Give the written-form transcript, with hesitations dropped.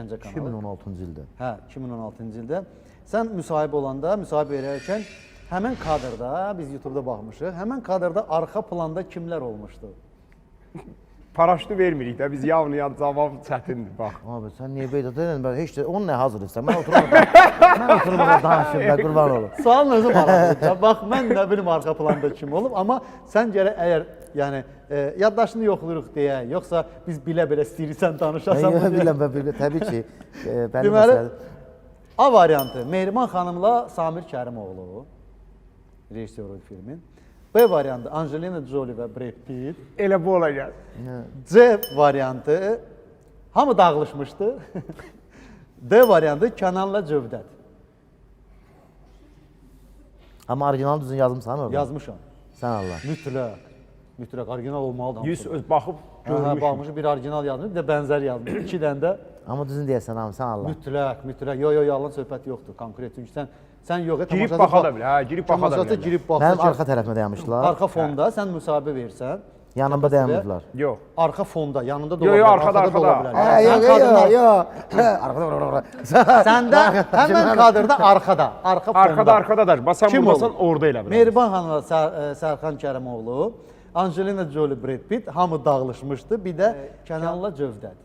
Gəncə kanalı. 2016-cı ildə. Hə, 2016-cı ildə. Sən müsahibə olanda, müsahibə verərkən həmin kadrda, biz YouTube-da baxmışıq, həmin kadrda arxa planda kimlər olmuşdu? Paraşütü vermirik də, biz yavnıya cavab çətindir, bax. Abi sən niyə belə deyirsən? Mən heç də onun nə hazırsan? Mən oturum orada danışım və qurban olum. Sualın özü maraqlıdır. Bax, mən nə bilim arxa planda kim olub, amma sən gərək əgər, yəni, yaddaşını yoxlayırıq deyə, yoxsa biz bilə-bilə istəyirsən danışasan mı deyə. Biləm, təbii ki. Deməli, A variantı Mehriban xanımla Samir Kərimoğlu, rejissoru filmin. B variantı Angelina Jolie və Brad Pitt. Elə bu olacaq. C variantı hamı dağılışmışdı. D variantı Kənanla Cövdət. Amma orijinal düzün yazmısan orada? Yazmışam. Sən Allah. Mütləq orijinal olmalıdır. Yüz baxıb Hə, görmüşüm. baxmışıq, bir orijinal yazmış, bir də bənzər yazmış. İki dənə də Amma düzün deyəsən, amma sən Allah. mütləq. Yo, yalan söhbət yoxdur konkret. Çünki sən yox, Girib baxa da bilər, hə, girib baxa da bilər. Girib Mənim baxsa arxa tərəfimə dayanmışlar. arxa fonda sən müsahibə versən, Yanımda dayanmışlar. Yox. arxa fonda, yanında da Yo, ola yo, bilər, arkada, arxada da ola arkada. bilər. Sən kadrda- Arkada. Səndə həmən kadrda arxada, arxa fonda. Arkadadır. Bax sən Kim burdasan, olur? orada elə bilər. Mehriban xanımla Sərxan Kərimoğlu, Angelina Jolie, Brad Pitt hamı dağılışmışdı. Bir də Kənanla Cövdət.